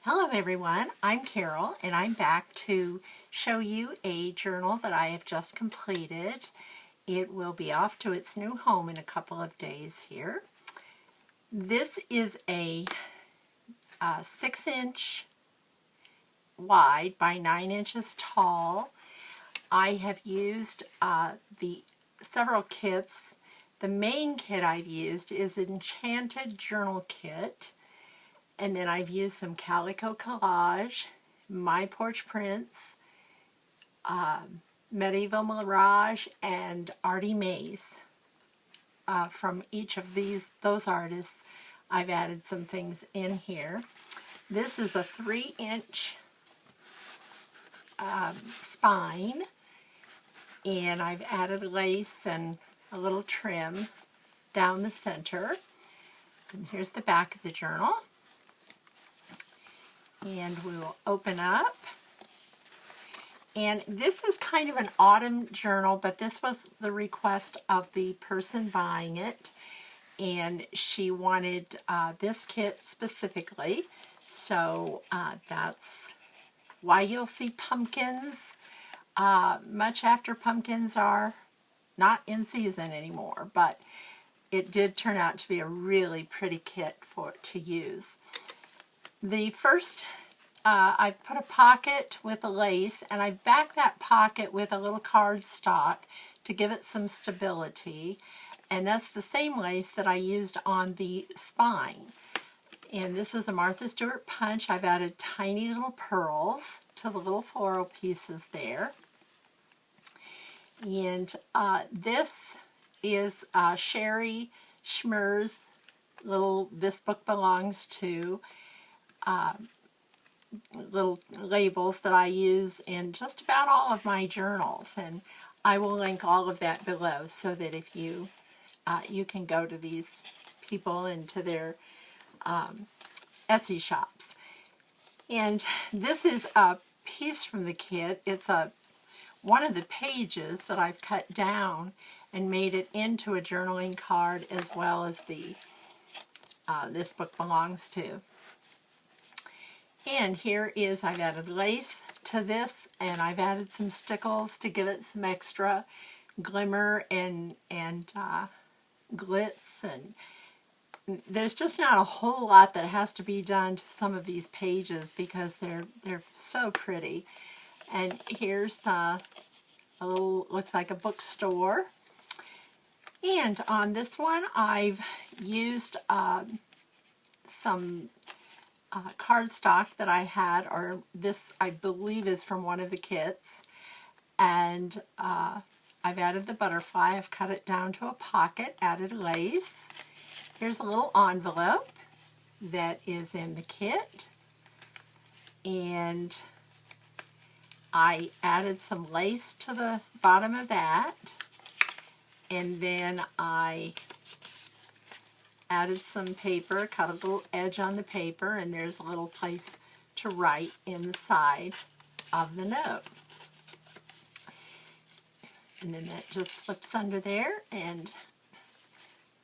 Hello everyone, I'm Carol and I'm back to show you a journal that I have just completed. It will be off to its new home in a couple of days here. This is a 6-inch wide by 9 inches tall. I have used the several kits. The main kit I've used is Enchanted Journal Kit. And then I've used some Calico Collage, My Porch Prints, Medieval Mirage, and Artie Mays. From each of those artists, I've added some things in here. This is a 3-inch spine, and I've added lace and a little trim down the center. And here's the back of the journal. And we will open up. And this is kind of an autumn journal, but this was the request of the person buying it. And she wanted this kit specifically. So that's why you'll see pumpkins much after pumpkins are not in season anymore. But it did turn out to be a really pretty kit to use. The first, I've put a pocket with a lace, and I backed that pocket with a little cardstock to give it some stability. And that's the same lace that I used on the spine. And this is a Martha Stewart punch. I've added tiny little pearls to the little floral pieces there. And this is Sherry Schmer's little This Book Belongs To little labels that I use in just about all of my journals, and I will link all of that below so that if you can go to these people and to their Etsy shops. And this is a piece from the kit. It's one of the pages that I've cut down and made it into a journaling card, as well as the This Book Belongs To. And here is, I've added lace to this, and I've added some stickles to give it some extra glimmer and glitz. And there's just not a whole lot that has to be done to some of these pages because they're so pretty. And here's a little, looks like a bookstore. And on this one, I've used some cardstock that I had, or this I believe is from one of the kits, and I've added the butterfly. I've cut it down to a pocket, added lace. Here's a little envelope that is in the kit, and I added some lace to the bottom of that, and then I added some paper, cut a little edge on the paper, and there's a little place to write inside of the note. And then that just slips under there and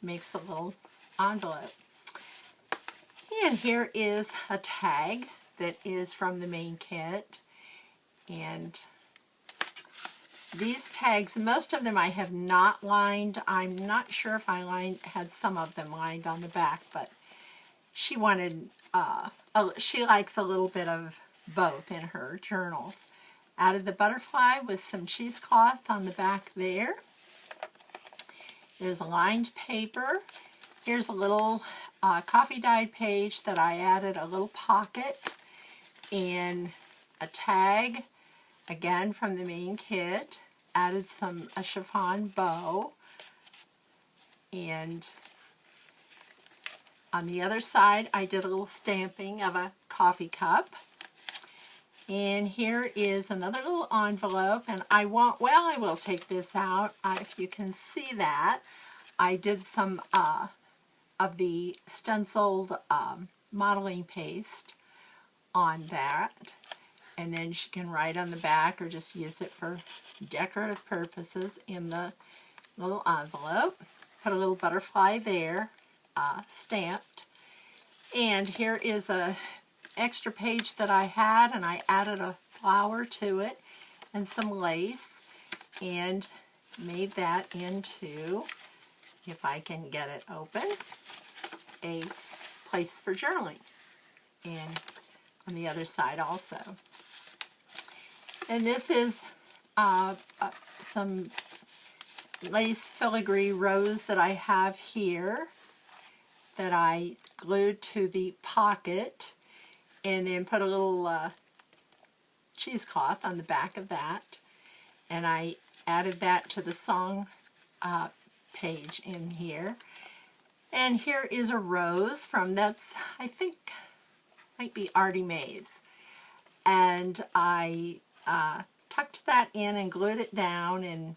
makes a little envelope. And here is a tag that is from the main kit. And these tags, most of them I have not lined. I'm not sure if I had some of them lined on the back, but she wanted, she likes a little bit of both in her journals. Added the butterfly with some cheesecloth on the back there. There's a lined paper. Here's a little coffee dyed page that I added a little pocket and a tag, again from the main kit. Added a chiffon bow, and on the other side I did a little stamping of a coffee cup. And here is another little envelope, and I will take this out. If you can see that, I did some of the stenciled modeling paste on that. And then she can write on the back or just use it for decorative purposes in the little envelope. Put a little butterfly there, stamped. And here is a extra page that I had, and I added a flower to it and some lace and made that into, if I can get it open, a place for journaling. And on the other side also. And this is some lace filigree rose that I have here that I glued to the pocket and then put a little cheesecloth on the back of that, and I added that to the song page in here. And here is a rose from, that's, I think, might be Artie Mae's. And I tucked that in and glued it down and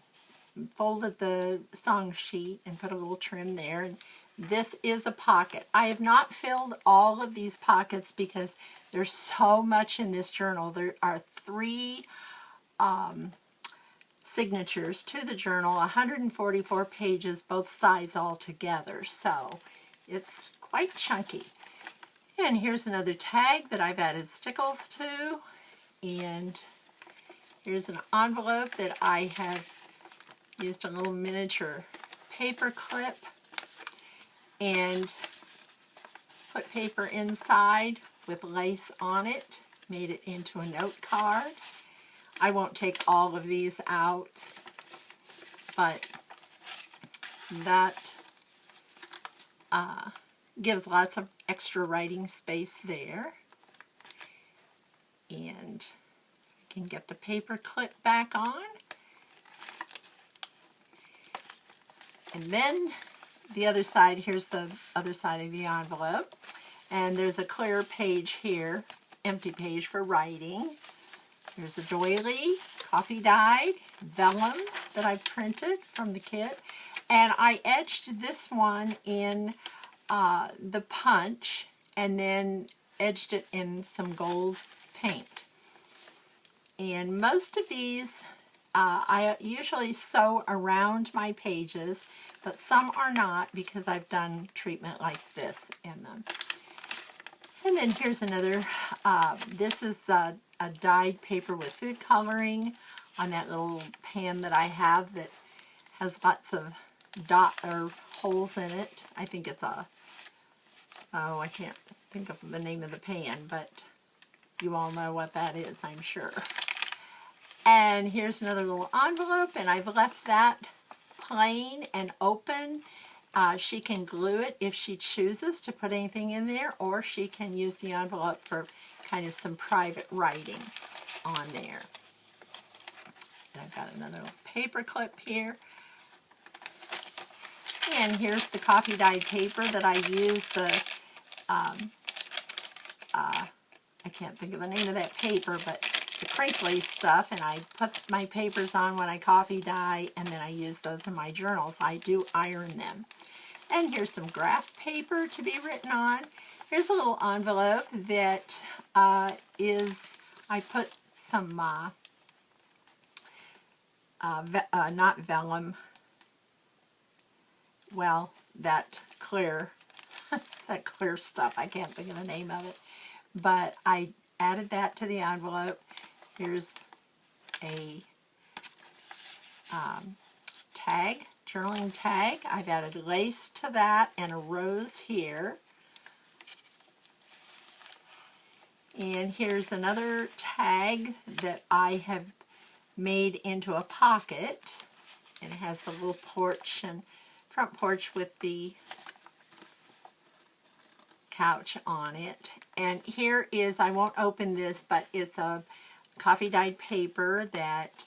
folded the song sheet and put a little trim there. And this is a pocket. I have not filled all of these pockets because there's so much in this journal. There are 3 signatures to the journal, 144 pages, both sides all together. So it's quite chunky. And here's another tag that I've added stickles to. And here's an envelope that I have used a little miniature paper clip and put paper inside with lace on it, made it into a note card. I won't take all of these out, but that gives lots of extra writing space there. And I can get the paper clip back on. And then the other side, here's the other side of the envelope. And there's a clear page here, empty page for writing. There's a doily, coffee dyed, vellum that I printed from the kit. And I etched this one in the punch and then edged it in some gold paint. And most of these I usually sew around my pages, but some are not because I've done treatment like this in them. And then here's another, this is a dyed paper with food coloring on that little pan that I have that has lots of dot or holes in it. I think it's a, oh, I can't think of the name of the pan, but you all know what that is, I'm sure. And here's another little envelope, and I've left that plain and open. She can glue it if she chooses to put anything in there, or she can use the envelope for kind of some private writing on there. And I've got another little paper clip here. And here's the coffee dyed paper that I used the, I can't think of the name of that paper, but the crinkly stuff, and I put my papers on when I coffee dye, and then I use those in my journals. I do iron them. And here's some graph paper to be written on. Here's a little envelope that I put some, not vellum, well, that clear, that clear stuff, I can't think of the name of it, but I added that to the envelope. Here's a tag, journaling tag. I've added lace to that and a rose here. And here's another tag that I have made into a pocket. And it has the little porch and front porch with the couch on it. And here is, I won't open this, but it's a coffee dyed paper that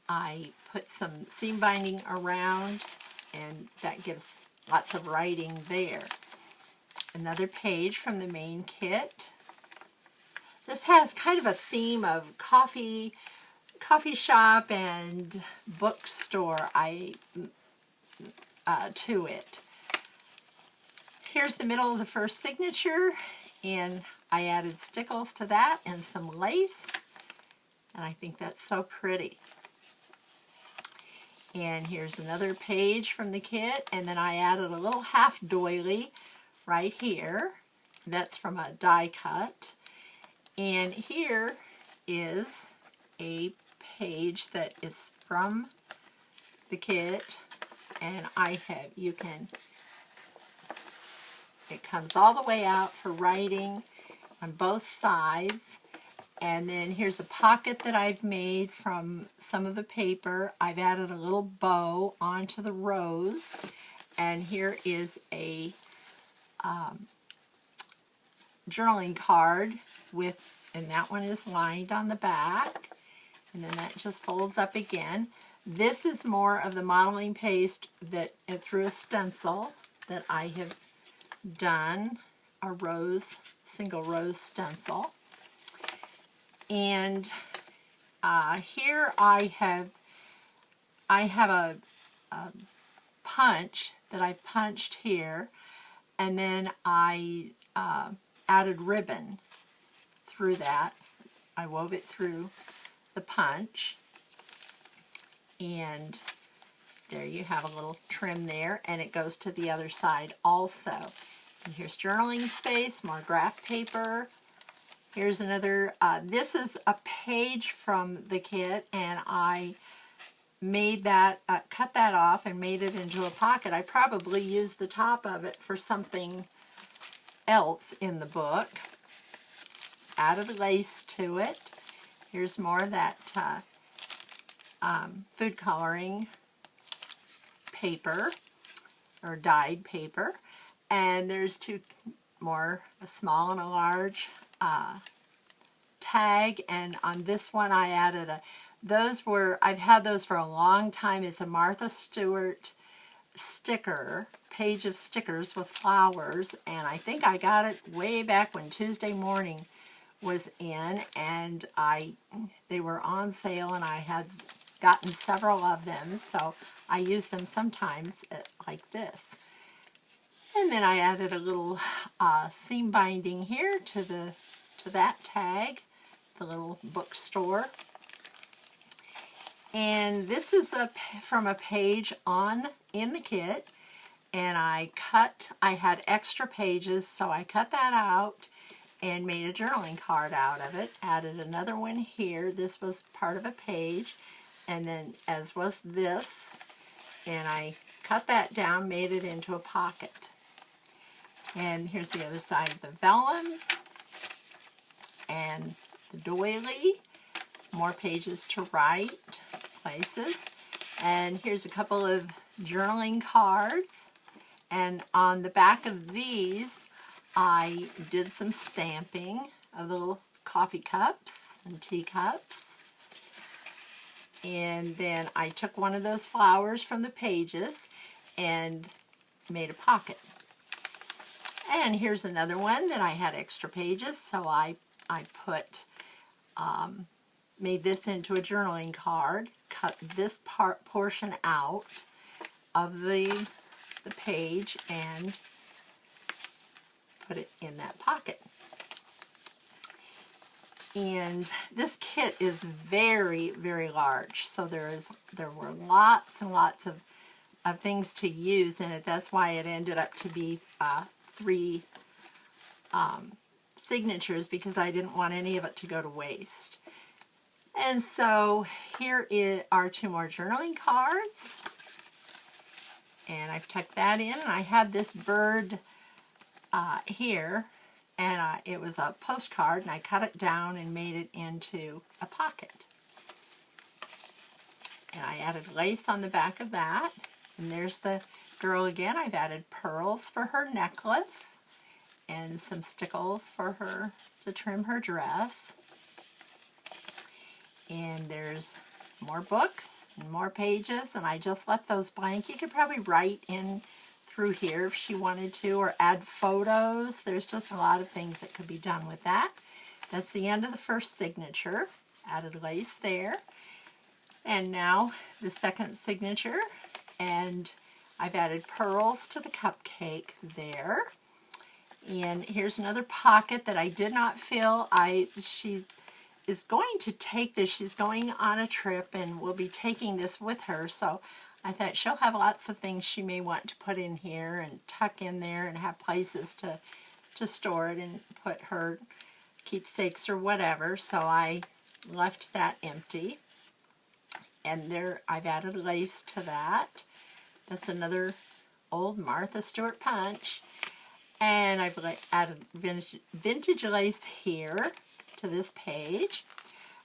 I put some seam binding around, and that gives lots of writing there. Another page from the main kit. This has kind of a theme of coffee shop and bookstore to it. Here's the middle of the first signature, and I added stickles to that and some lace, and I think that's so pretty. And here's another page from the kit, and then I added a little half doily right here. That's from a die cut. And here is a page that is from the kit, and it comes all the way out for writing on both sides. And then here's a pocket that I've made from some of the paper. I've added a little bow onto the rose. And here is a journaling card and that one is lined on the back. And then that just folds up again. This is more of the modeling paste that through a stencil that I have done, a single rose stencil. And here I have a punch that I punched here, and then I added ribbon through that. I wove it through the punch, and there you have a little trim there, and it goes to the other side also. And here's journaling space, more graph paper. Here's another, this is a page from the kit, and I made that, cut that off and made it into a pocket. I probably used the top of it for something else in the book. Added lace to it. Here's more of that food coloring paper, or dyed paper. And there's two more, a small and a large tag, and on this one I added I've had those for a long time. It's a Martha Stewart sticker, page of stickers with flowers, and I think I got it way back when Tuesday Morning was in, and they were on sale, and I had gotten several of them, so I use them sometimes like this. And then I added a little seam binding here to that tag, the little bookstore. And this is from a page in the kit, and I had extra pages, so I cut that out and made a journaling card out of it. Added another one here. This was part of a page, and then as was this, and I cut that down, made it into a pocket. And here's the other side of the vellum and the doily, more pages to write places. And here's a couple of journaling cards, and on the back of these I did some stamping of little coffee cups and teacups. And then I took one of those flowers from the pages and made a pocket. And here's another one that I had extra pages, so I made this into a journaling card, cut this portion out of the page, and put it in that pocket. And this kit is very, very large, so there were lots and lots of things to use in it. That's why it ended up to be 3 signatures, because I didn't want any of it to go to waste. And so here are 2 more journaling cards, and I've tucked that in, and I had this bird here, and it was a postcard, and I cut it down and made it into a pocket. And I added lace on the back of that, and there's the girl again. I've added pearls for her necklace and some stickles for her to trim her dress. And there's more books and more pages, and I just left those blank. You could probably write in through here if she wanted to, or add photos. There's just a lot of things that could be done with that. That's the end of the first signature. Added lace there. And now the second signature, and I've added pearls to the cupcake there. And here's another pocket that I did not fill. She is going to take this. She's going on a trip, and we'll be taking this with her, so I thought she'll have lots of things she may want to put in here and tuck in there and have places to store it and put her keepsakes or whatever, so I left that empty. And there I've added lace to that. That's another old Martha Stewart punch. And I've added vintage lace here to this page.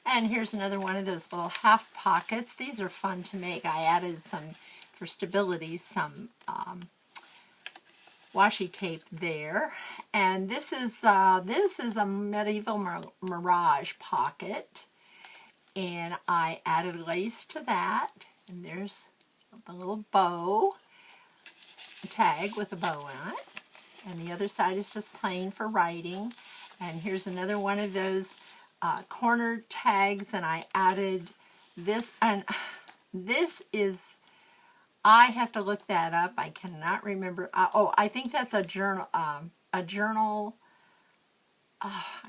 And here's another one of those little half pockets. These are fun to make. I added some, for stability, some washi tape there. And this is a Medieval Mirage pocket. And I added lace to that. And there's the little bow tag with a bow on it. And the other side is just plain for writing. And here's another one of those corner tags, and I added this, and this is, I have to look that up. I cannot remember. Oh, I think that's a journal. I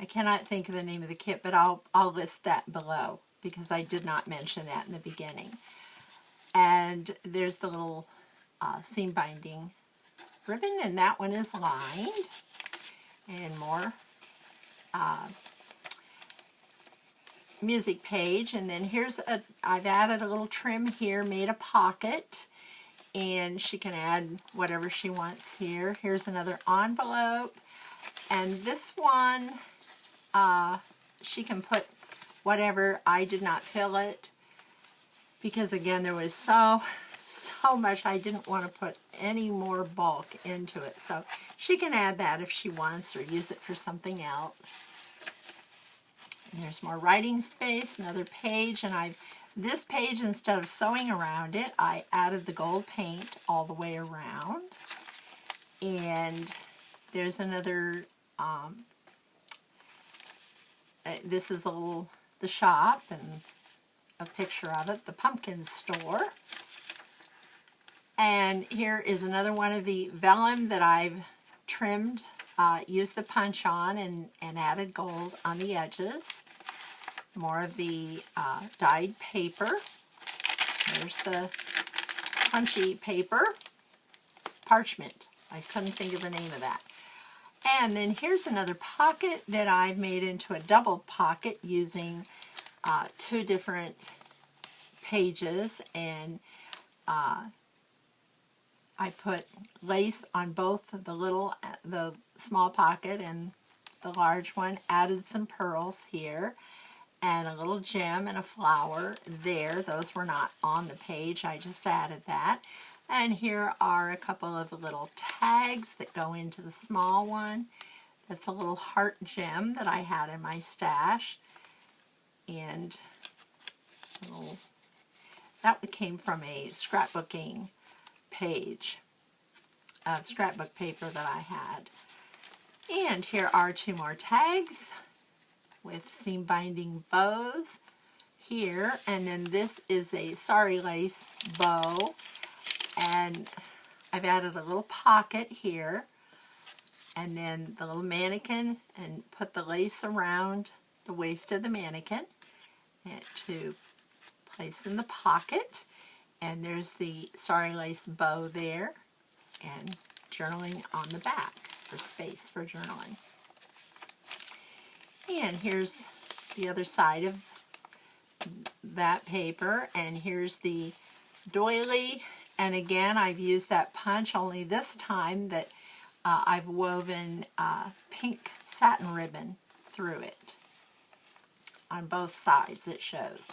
cannot think of the name of the kit, but I'll list that below because I did not mention that in the beginning. And there's the little seam binding ribbon, and that one is lined. And more music page, and then here's I've added a little trim here, made a pocket, and she can add whatever she wants here. Here's another envelope, and this one she can put whatever. I did not fill it because again there was so much. I didn't want to put any more bulk into it, so she can add that if she wants or use it for something else. And there's more writing space, another page, and this page, instead of sewing around it, I added the gold paint all the way around. And there's another, this is the shop, and a picture of it, the pumpkin store. And here is another one of the vellum that I've trimmed, used the punch on and added gold on the edges. More of the dyed paper. There's the punchy paper. Parchment. I couldn't think of the name of that. And then here's another pocket that I've made into a double pocket using two different pages, and I put lace on both the small pocket and the large one, added some pearls here, and a little gem and a flower there. Those were not on the page, I just added that. And here are a couple of little tags that go into the small one. That's a little heart gem that I had in my stash. And that came from a scrapbooking page of scrapbook paper that I had. And here are two more tags with seam binding bows here, and then this is a sari lace bow, and I've added a little pocket here, and then the little mannequin, and put the lace around the waist of the mannequin and to place in the pocket. And there's the sari lace bow there, and journaling on the back for space for journaling. And here's the other side of that paper, and here's the doily. And again, I've used that punch, only this time that I've woven pink satin ribbon through it on both sides, it shows.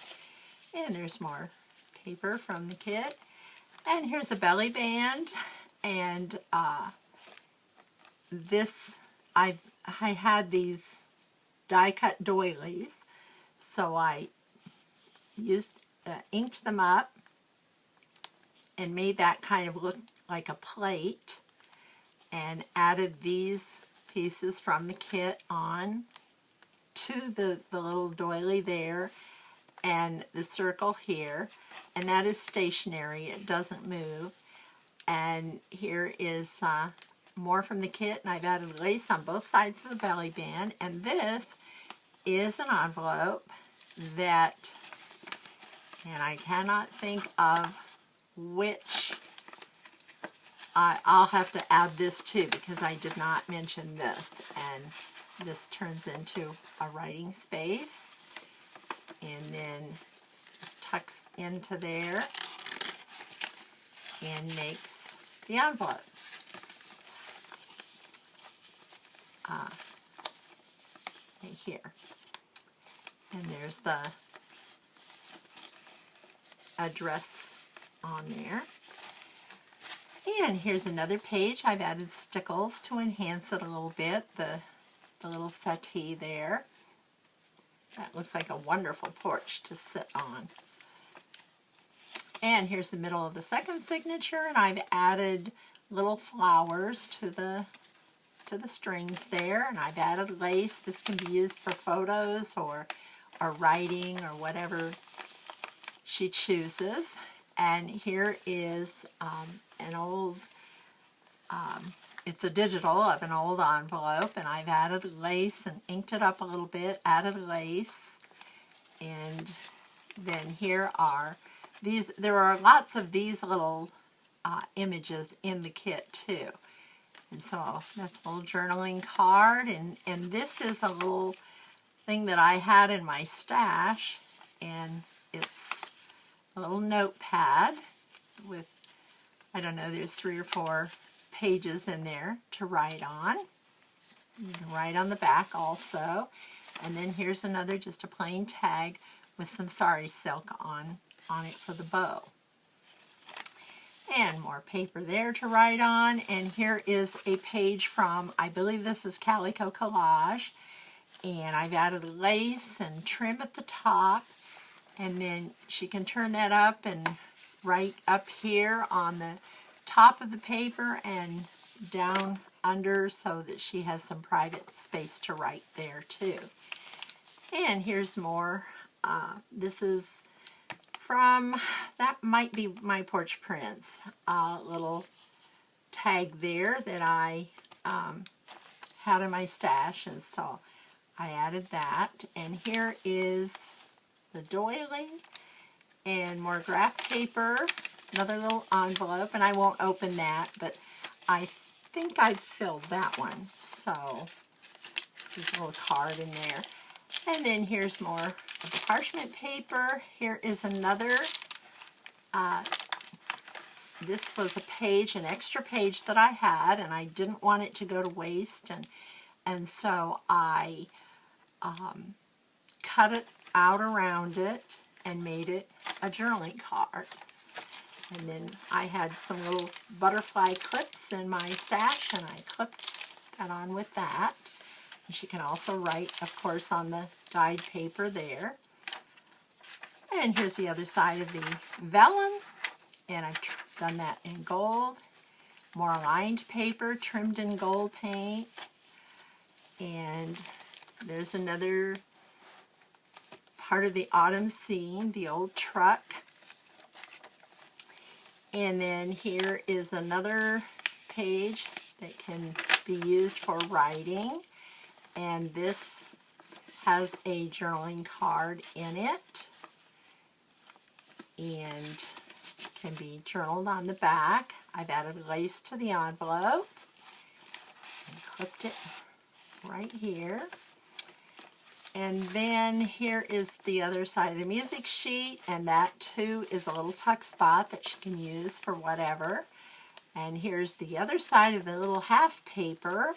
And there's more paper from the kit. And here's a belly band, and I had these die cut doilies, so I inked them up and made that kind of look like a plate, and added these pieces from the kit on to the little doily there, and the circle here, and that is stationary, it doesn't move. And here is more from the kit, and I've added lace on both sides of the belly band. And this is an envelope that, and I cannot think of which, I'll have to add this too because I did not mention this. And this turns into a writing space, and then just tucks into there and makes the envelope. Right here. And there's the address on there. And here's another page. I've added stickles to enhance it a little bit. The little settee there. That looks like a wonderful porch to sit on. And here's the middle of the second signature, and I've added little flowers to the strings there, and I've added lace. This can be used for photos or writing or whatever she chooses. And here is an old, it's a digital of an old envelope, and I've added lace and inked it up a little bit, added lace, and then here are these. There are lots of these little images in the kit too. And so that's a little journaling card, and this is a little thing that I had in my stash, and it's a little notepad with, I don't know, there's 3 or 4 pages in there to write on. You can write on the back also. And then here's another, just a plain tag with some sari silk on it for the bow. And more paper there to write on. And here is a page from, I believe this is Calico Collage. And I've added lace and trim at the top. And then she can turn that up and write up here on the top of the paper and down under, so that she has some private space to write there too. And here's more. This is from, that might be My Porch Prints, little tag there that I had in my stash, and so I added that. And here is the doily and more graph paper, another little envelope, and I won't open that, but I think I filled that one, so there's a little card in there. And then here's more of the parchment paper. Here is another, this was a page, an extra page that I had, and I didn't want it to go to waste, and so I cut it out around it and made it a journaling card. And then I had some little butterfly clips in my stash, and I clipped that on with that. And she can also write, of course, on the dyed paper there. And here's the other side of the vellum, and I've done that in gold. More lined paper trimmed in gold paint. And there's another part of the autumn scene, the old truck. And then here is another page that can be used for writing. And this has a journaling card in it. And can be journaled on the back. I've added lace to the envelope and clipped it right here. And then here is the other side of the music sheet, and that too is a little tuck spot that she can use for whatever. And here's the other side of the little half paper,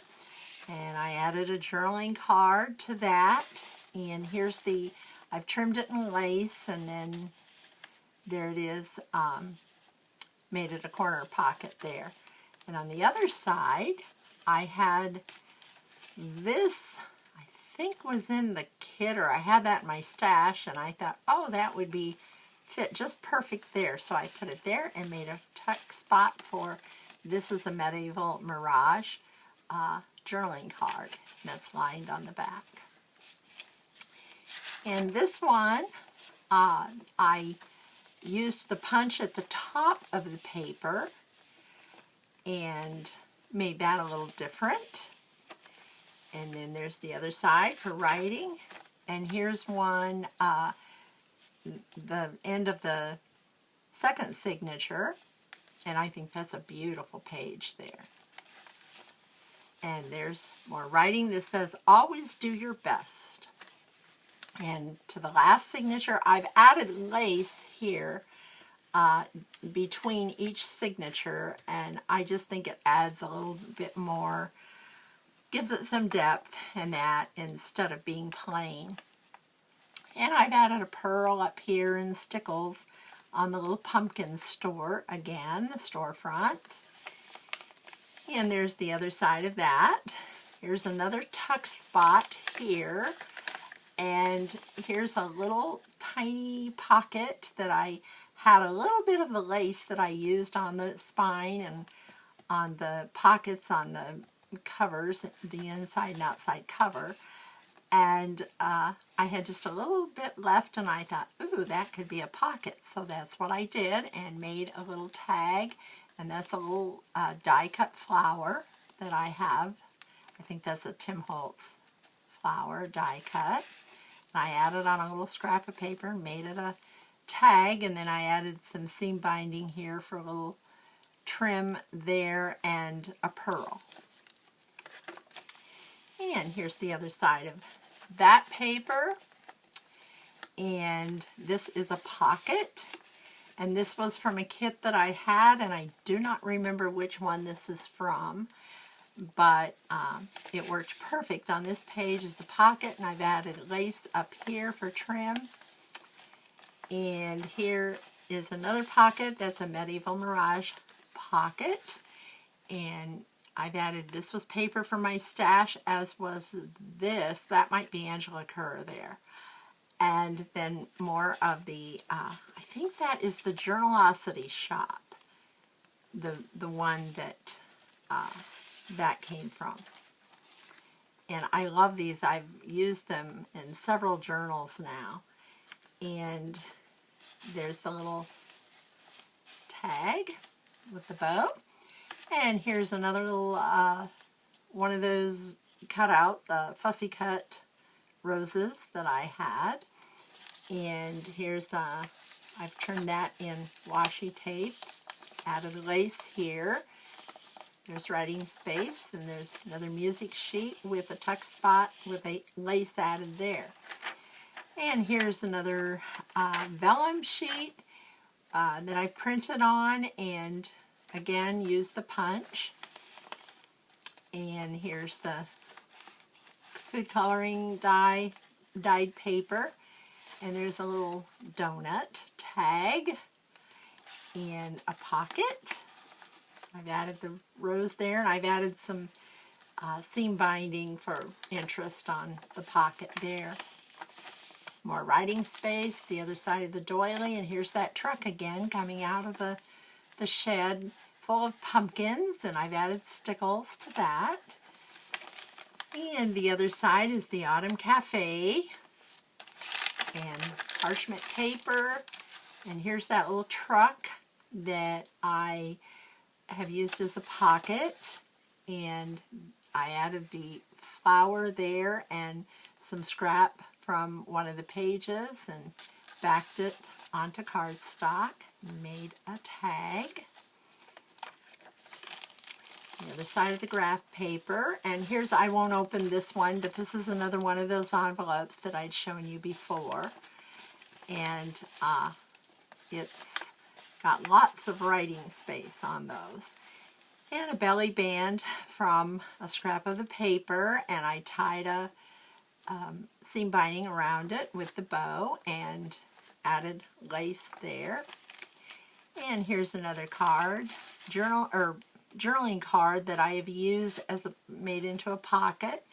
and I added a journaling card to that. And here's the, I've trimmed it in lace, and then there it is, made it a corner pocket there. And on the other side, I had this, I think was in the kit, or I had that in my stash, and I thought, oh, that would be fit just perfect there. So I put it there and made a tuck spot for, this is a Medieval Mirage journaling card that's lined on the back. And this one, I used the punch at the top of the paper and made that a little different. And then there's the other side for writing. And here's one, the end of the second signature. And I think that's a beautiful page there. And there's more writing that says, always do your best. And to the last signature, I've added lace here between each signature, and I just think it adds a little bit more, gives it some depth in that instead of being plain. And I've added a pearl up here in stickles on the little pumpkin store, again, the storefront. And there's the other side of that. Here's another tuck spot here. And here's a little tiny pocket that I had a little bit of the lace that I used on the spine and on the pockets on the covers, the inside and outside cover. And I had just a little bit left, and I thought, ooh, that could be a pocket. So that's what I did, and made a little tag. And that's a little die-cut flower that I have. I think that's a Tim Holtz flower die-cut. And I added on a little scrap of paper and made it a tag, and then I added some seam binding here for a little trim there and a pearl. And here's the other side of that paper. And this is a pocket. And this was from a kit that I had, and I do not remember which one this is from. But it worked perfect. On this page is the pocket, and I've added lace up here for trim. And here is another pocket. That's a Medieval Mirage pocket. And I've added, this was paper for my stash, as was this. That might be Angela Kerr there. And then more of the, I think that is the Journalosity shop. The one that that came from. And I love these. I've used them in several journals now. And there's the little tag with the bow. And here's another little one of those cut out, the fussy cut roses that I had. And here's I've turned that in washi tape, added lace here. There's writing space, and there's another music sheet with a tuck spot with a lace added there. And here's another vellum sheet that I printed on, and again used the punch. And here's the food coloring dyed paper. And there's a little donut tag and a pocket. I've added the rose there, and I've added some seam binding for interest on the pocket there. More writing space, the other side of the doily, and here's that truck again coming out of the shed full of pumpkins, and I've added stickles to that. And the other side is the Autumn Cafe, and parchment paper, and here's that little truck that I have used as a pocket, and I added the flower there and some scrap from one of the pages and backed it onto cardstock and made a tag. The other side of the graph paper, and here's, I won't open this one, but this is another one of those envelopes that I'd shown you before, and it's got lots of writing space on those. And a belly band from a scrap of the paper, and I tied a seam binding around it with the bow and added lace there. And here's another card, journaling card that I have used as made into a pocket.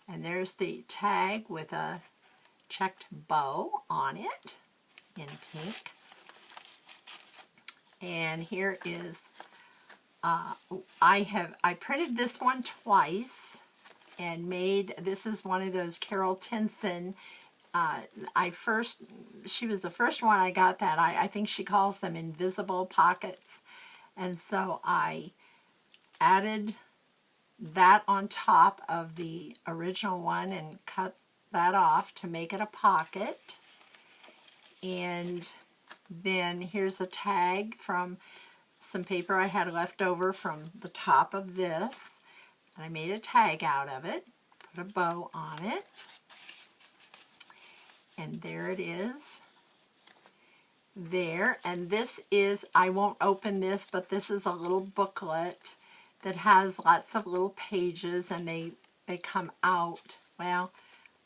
And there's the tag with a checked bow on it in pink. And here is, I printed this one twice and made, this is one of those Carol Tinson, she was the first one I got that. I think she calls them invisible pockets. And so I added that on top of the original one and cut that off to make it a pocket. And then here's a tag from some paper I had left over from the top of this. And I made a tag out of it, put a bow on it, and there it is. There, and this is, I won't open this, but this is a little booklet that has lots of little pages, and they come out. Well,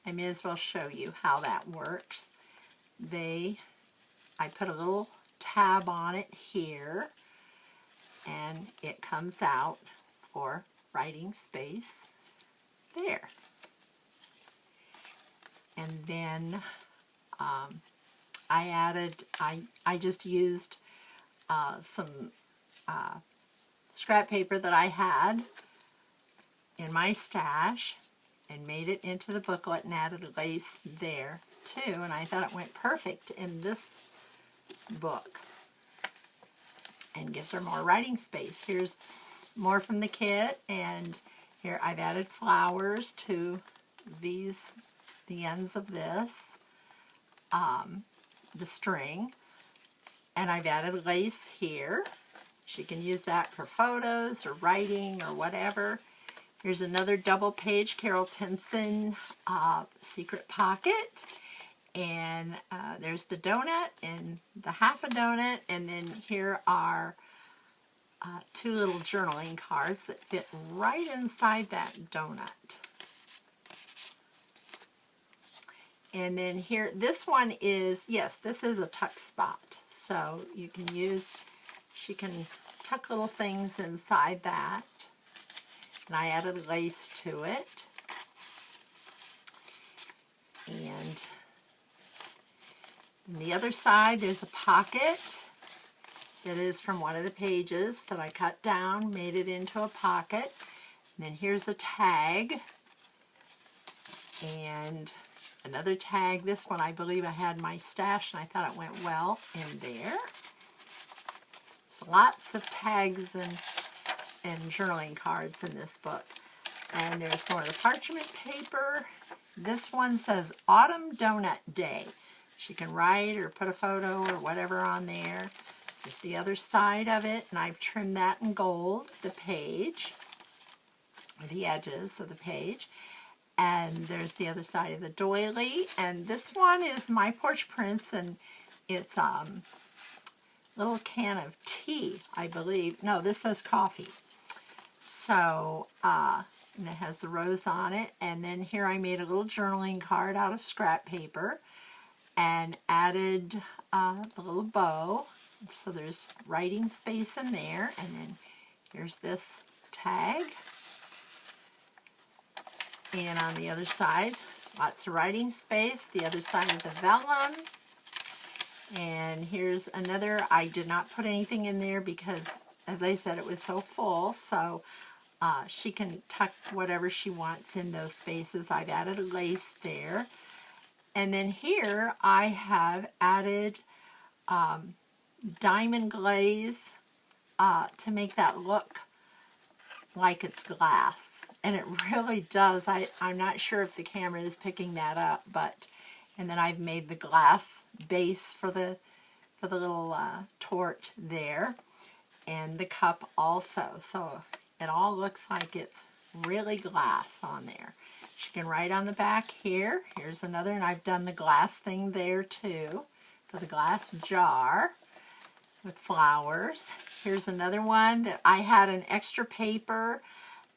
I may as well show you how that works. I put a little tab on it here, and it comes out for writing space there. And then I just used some scrap paper that I had in my stash and made it into the booklet and added lace there too, and I thought it went perfect in this book and gives her more writing space. Here's more from the kit, and here I've added flowers to the ends of this, the string, and I've added lace here. She can use that for photos or writing or whatever. Here's another double page Carol Tinson secret pocket, and there's the donut and the half a donut, and then here are two little journaling cards that fit right inside that donut. And then here, this one is, yes, this is a tuck spot. So you can use, she can tuck little things inside that. And I added lace to it. And on the other side, there's a pocket that is from one of the pages that I cut down, made it into a pocket. And then here's a tag. And another tag. This one I believe I had in my stash and I thought it went well in there. There's lots of tags and journaling cards in this book. And there's more of the parchment paper. This one says Autumn Donut Day. She can write or put a photo or whatever on there. There's the other side of it, and I've trimmed that in gold, the page, or the edges of the page. And there's the other side of the doily. And this one is My Porch Prince, and it's a little can of tea, I believe. No, this says coffee. So, and it has the rose on it. And then here I made a little journaling card out of scrap paper and added the little bow. So there's writing space in there. And then here's this tag. And on the other side, lots of writing space. The other side of the vellum. And here's another. I did not put anything in there because, as I said, it was so full. So she can tuck whatever she wants in those spaces. I've added a lace there. And then here I have added diamond glaze to make that look like it's glass. And it really does. I'm not sure if the camera is picking that up, but, and then I've made the glass base for the little torch there, and the cup also. So it all looks like it's really glass on there. She can write on the back here. Here's another, and I've done the glass thing there too, for the glass jar with flowers. Here's another one that I had an extra paper.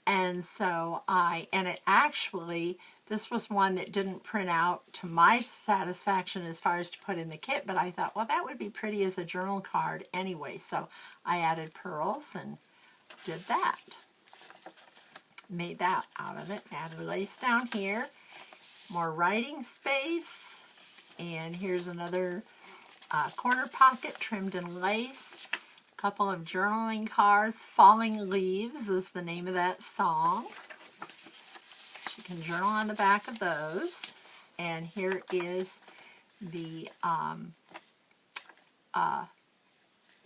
And so it actually, this was one that didn't print out to my satisfaction as far as to put in the kit, but I thought, well, that would be pretty as a journal card anyway. So I added pearls and did that. Made that out of it. Added lace down here. More writing space. And here's another corner pocket trimmed in lace. Couple of journaling cards. Falling Leaves is the name of that song. She can journal on the back of those. And here is the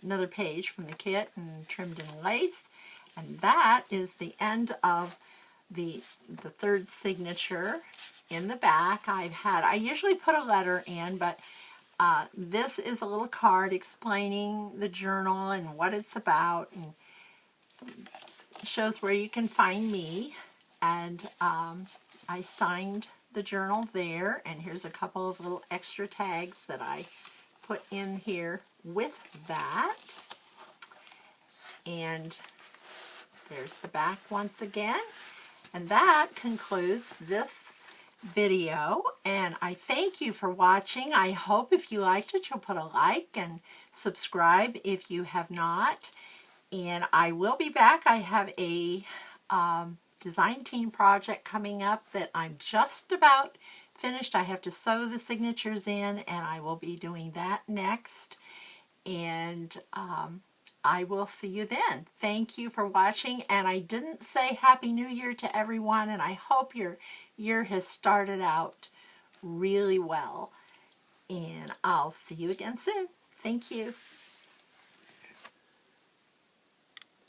another page from the kit and trimmed in lace. And that is the end of the third signature in the back. I usually put a letter in, but this is a little card explaining the journal and what it's about. And shows where you can find me, and I signed the journal there, and here's a couple of little extra tags that I put in here with that. And there's the back once again. And that concludes this video, and I thank you for watching. I hope if you liked it, you'll put a like and subscribe if you have not. And I will be back. I have a design team project coming up that I'm just about finished. I have to sew the signatures in, and I will be doing that next. And I will see you then. Thank you for watching, and I didn't say Happy New Year to everyone, and I hope your year has started out really well. And I'll see you again soon. Thank you.